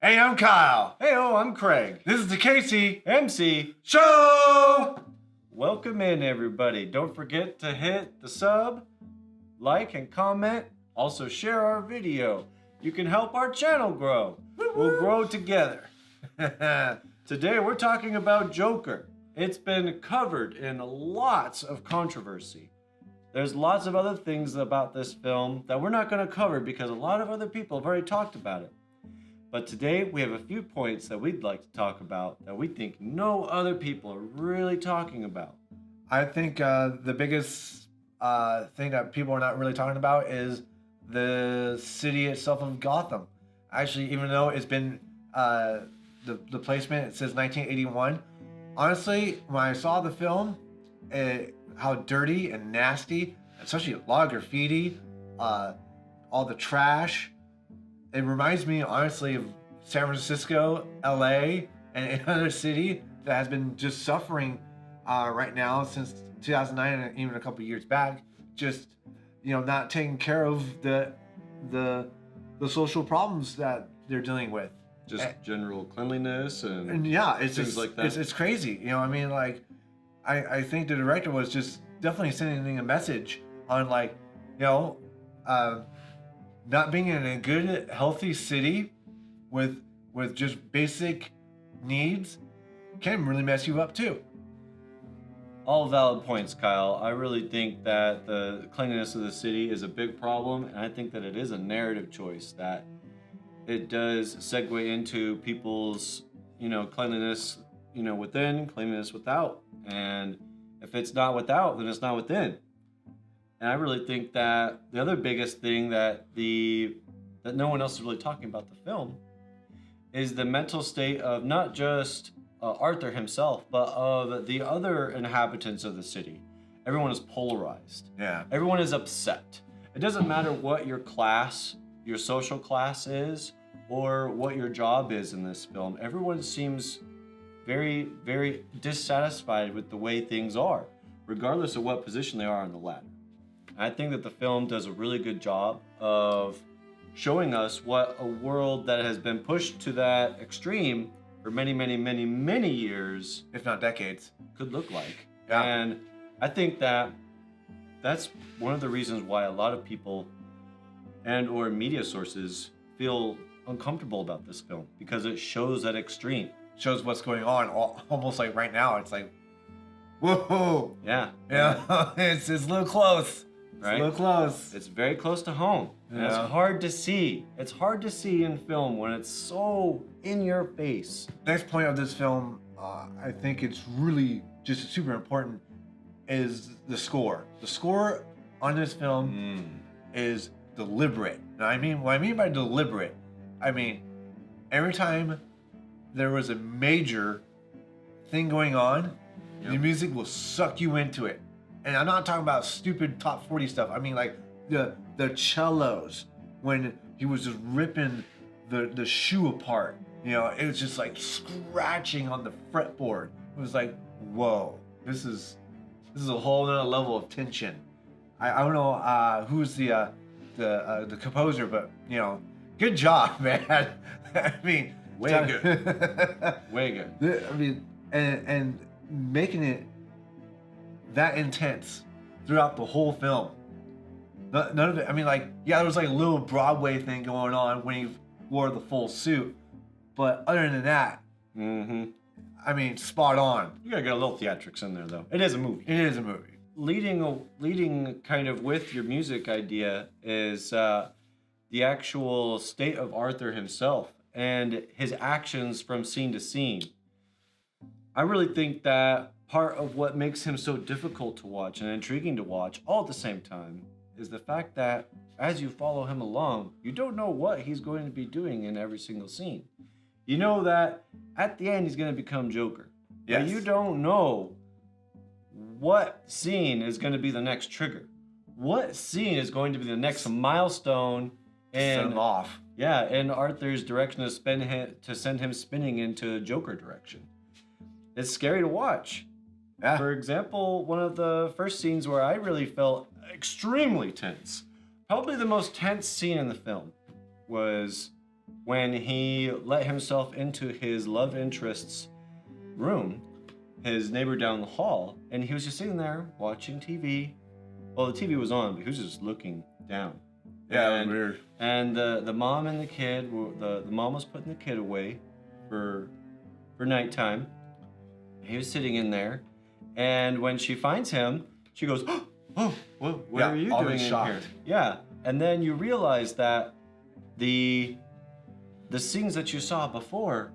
Hey, I'm Kyle. Hey, I'm Craig. This is the KCMC Show! Welcome in, everybody. Don't forget to hit the sub, like, and comment. Also, share our video. You can help our channel grow. We'll grow together. Today, we're talking about Joker. It's been covered in lots of controversy. There's lots of other things about this film that we're not going to cover because a lot of other people have already talked about it. But today we have a few points that we'd like to talk about that we think no other people are really talking about. I think the biggest thing that people are not really talking about is the city itself of Gotham. Actually, even though it's been the placement, it says 1981. Honestly, when I saw the film, how dirty and nasty, especially a lot of graffiti, all the trash. It reminds me, honestly, of San Francisco, LA, and another city that has been just suffering right now since 2009 and even a couple of years back. Just, not taking care of the social problems that they're dealing with. Just general cleanliness and yeah, it's things just, like that. It's crazy. I think the director was just definitely sending a message on not being in a good, healthy city with just basic needs can really mess you up too. All valid points, Kyle. I really think that the cleanliness of the city is a big problem, and I think that it is a narrative choice that it does segue into people's, cleanliness, within, cleanliness without. And if it's not without, then it's not within. And I really think that the other biggest thing that no one else is really talking about the film is the mental state of not just Arthur himself, but of the other inhabitants of the city. Everyone is polarized. Yeah. Everyone is upset. It doesn't matter what your class, your social class is, or what your job is in this film. Everyone seems very, very dissatisfied with the way things are, regardless of what position they are on the ladder. I think that the film does a really good job of showing us what a world that has been pushed to that extreme for many, many, many, many years, if not decades, could look like. Yeah. And I think that that's one of the reasons why a lot of people and or media sources feel uncomfortable about this film, because it shows that extreme. Shows what's going on almost like right now. It's like, whoa. Yeah. Yeah. It's a little close. Right? It's a little close. It's very close to home. And it's hard to see. It's hard to see in film when it's so in your face. Next point of this film, I think it's really just super important, is the score. The score on this film is deliberate. Now, what I mean by deliberate, every time there was a major thing going on, the music will suck you into it. And I'm not talking about stupid top 40 stuff. I mean, like the cellos, when he was just ripping the shoe apart. It was just like scratching on the fretboard. It was like, whoa, this is a whole other level of tension. I don't know who's the composer, but good job, man. Way good. Way good. And making it that intense throughout the whole film. None of it. There was like a little Broadway thing going on when he wore the full suit, but other than that, spot on. You gotta get a little theatrics in there, though. It is a movie. It is a movie. Leading kind of with your music idea is the actual state of Arthur himself and his actions from scene to scene. I really think that part of what makes him so difficult to watch and intriguing to watch all at the same time is the fact that as you follow him along, you don't know what he's going to be doing in every single scene. You know that at the end he's going to become Joker. Yes. But you don't know what scene is going to be the next trigger. What scene is going to be the next milestone Send him off. Yeah, in Arthur's direction to send him spinning into Joker direction. It's scary to watch. Yeah. For example, one of the first scenes where I really felt extremely tense, probably the most tense scene in the film, was when he let himself into his love interest's room, his neighbor down the hall, and he was just sitting there watching TV. Well, the TV was on, but he was just looking down. Yeah, and, weird. And the mom and the kid, the mom was putting the kid away for nighttime. He was sitting in there, and when she finds him, she goes, "Oh, what are you doing in here?" Yeah, and then you realize that the scenes that you saw before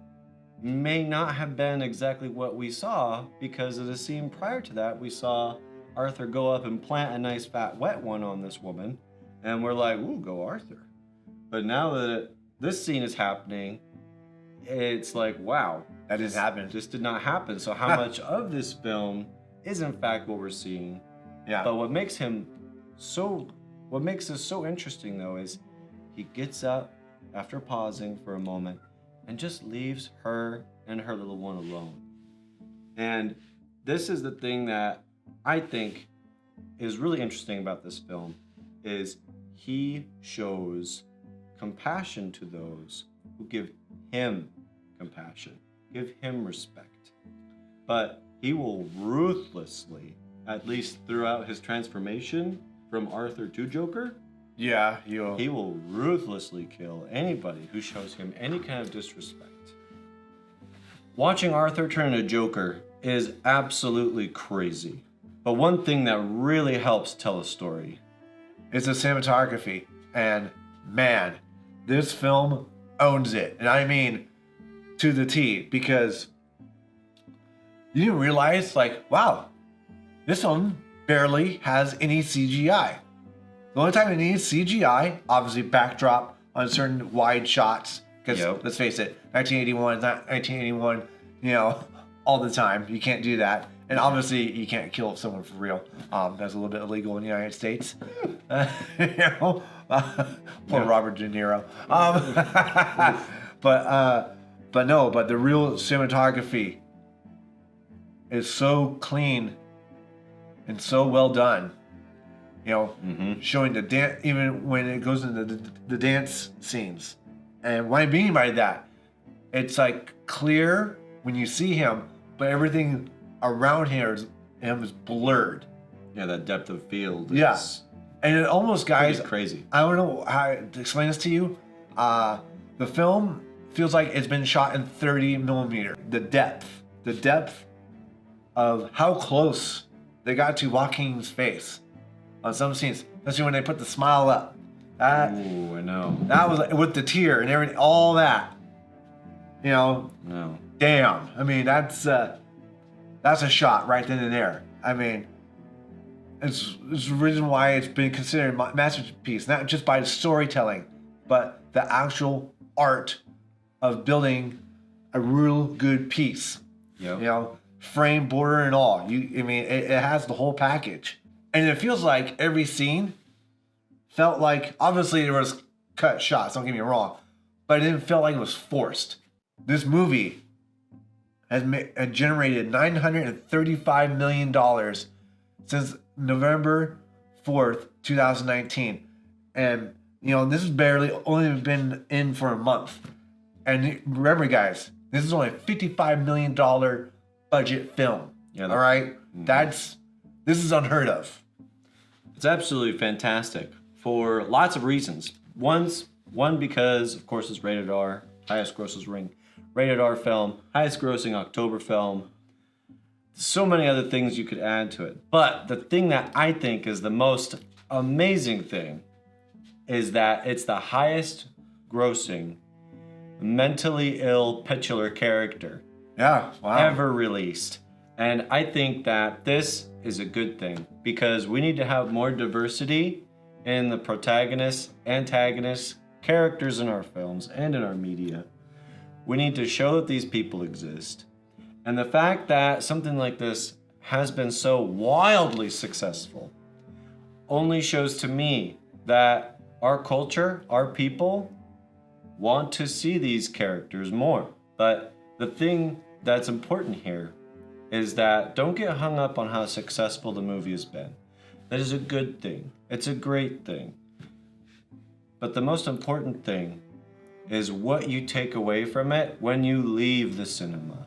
may not have been exactly what we saw, because of the scene prior to that, we saw Arthur go up and plant a nice fat wet one on this woman, and we're like, "Ooh, go Arthur." But now that this scene is happening, it's like, wow, That didn't happen. this did not happen. So how much of this film is in fact what we're seeing? Yeah. But what makes this so interesting though is he gets up after pausing for a moment and just leaves her and her little one alone. And this is the thing that I think is really interesting about this film, is he shows compassion to those who give him compassion, give him respect. But he will ruthlessly, at least throughout his transformation from Arthur to Joker, Yeah, he will ruthlessly kill anybody who shows him any kind of disrespect. Watching Arthur turn into Joker is absolutely crazy. But one thing that really helps tell a story, it's the cinematography. And man, this film owns it. And I mean to the T, because you didn't realize, like, wow, this one barely has any CGI. The only time it needs CGI, obviously backdrop on certain wide shots, because let's face it, 1981 is not 1981, all the time. You can't do that. And obviously you can't kill someone for real. That's a little bit illegal in the United States. Poor Robert De Niro. But the real cinematography is so clean and so well done. Showing the dance, even when it goes into the dance scenes. And what I mean by that, it's like clear when you see him, but everything around him is blurred. Yeah, that depth of field. Yes. And it almost, guys, crazy. I don't know how to explain this to you. The film feels like it's been shot in 30 millimeter. The depth of how close they got to Joaquin's face on some scenes, especially when they put the smile up. Ooh, I know. That was with the tear and everything, all that. No. Damn. I mean, that's a shot right then and there. I mean, it's the reason why it's been considered a masterpiece, not just by the storytelling, but the actual art of building a real good piece. Yep. Frame, border, and all. It has the whole package. And it feels like every scene felt like, obviously there was cut shots, don't get me wrong, but it didn't feel like it was forced. This movie has generated $935 million since November 4th, 2019. And, this has barely only been in for a month. And remember, guys, this is only a $55 million budget film. Yeah. All right? This is unheard of. It's absolutely fantastic for lots of reasons. One, because, of course, it's rated R, highest rated R film, highest grossing October film. So many other things you could add to it. But the thing that I think is the most amazing thing is that it's the highest grossing mentally ill titular character ever released. And I think that this is a good thing, because we need to have more diversity in the protagonists, antagonists, characters in our films and in our media. We need to show that these people exist. And the fact that something like this has been so wildly successful only shows to me that our culture, our people, want to see these characters more. But the thing that's important here is that don't get hung up on how successful the movie has been. That is a good thing. It's a great thing. But the most important thing is what you take away from it when you leave the cinema.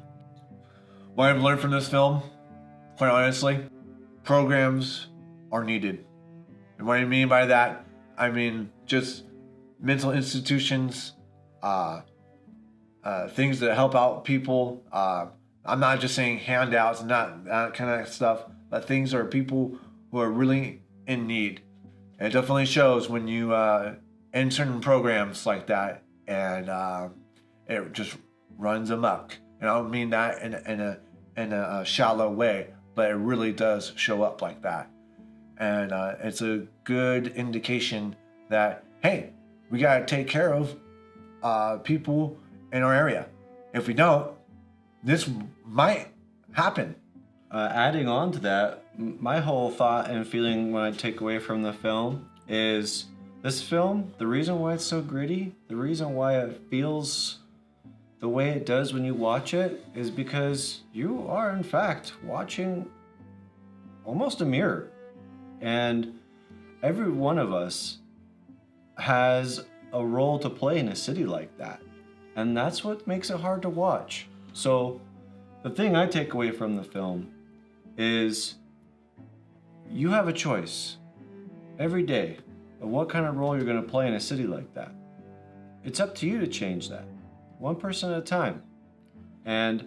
What I've learned from this film, quite honestly, programs are needed. And what I mean by that, I mean just mental institutions, things that help out people. I'm not just saying handouts and not that kind of stuff, but things are people who are really in need. And it definitely shows when you end certain programs like that, and it just runs amok. And I don't mean that in a shallow way, but it really does show up like that. And it's a good indication that, hey, we got to take care of people in our area. If we don't, this might happen. Adding on to that, my whole thought and feeling when I take away from the film is this film, the reason why it's so gritty, the reason why it feels the way it does when you watch it is because you are in fact watching almost a mirror. And every one of us has a role to play in a city like that. And that's what makes it hard to watch. So the thing I take away from the film is you have a choice every day of what kind of role you're going to play in a city like that. It's up to you to change that, one person at a time, and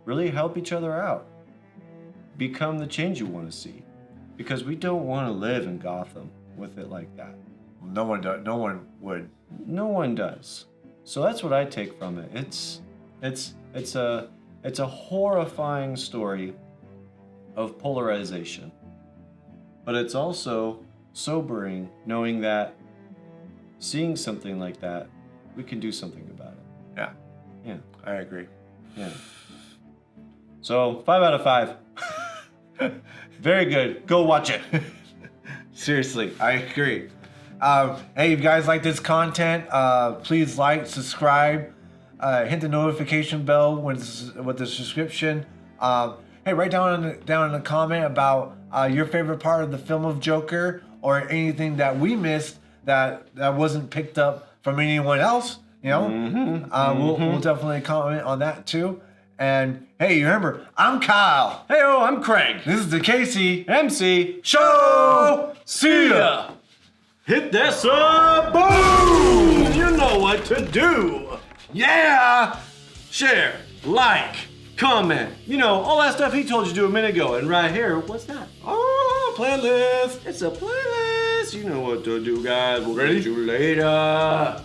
really help each other out. Become the change you want to see, because we don't want to live in Gotham with it like that. No one does. No one would. No one does. So that's what I take from it. It's a horrifying story of polarization, but it's also sobering knowing that seeing something like that, we can do something about it. Yeah, I agree. yeah. So 5 out of 5. Very good. Go watch it. Seriously, I agree. Hey, if you guys like this content, please like, subscribe, hit the notification bell with the subscription. Hey, write down in the comment about your favorite part of the film of Joker, or anything that we missed that wasn't picked up from anyone else. You know, we'll definitely comment on that too. And hey, remember, I'm Kyle. Hey, I'm Craig. This is the KCMC Show. See ya. Hit that sub. Boom! You know what to do. Yeah. Share, like, comment. You know, all that stuff he told you to do a minute ago. And right here, what's that? Oh, playlist. It's a playlist. You know what to do, guys. We'll Ready? catch you later.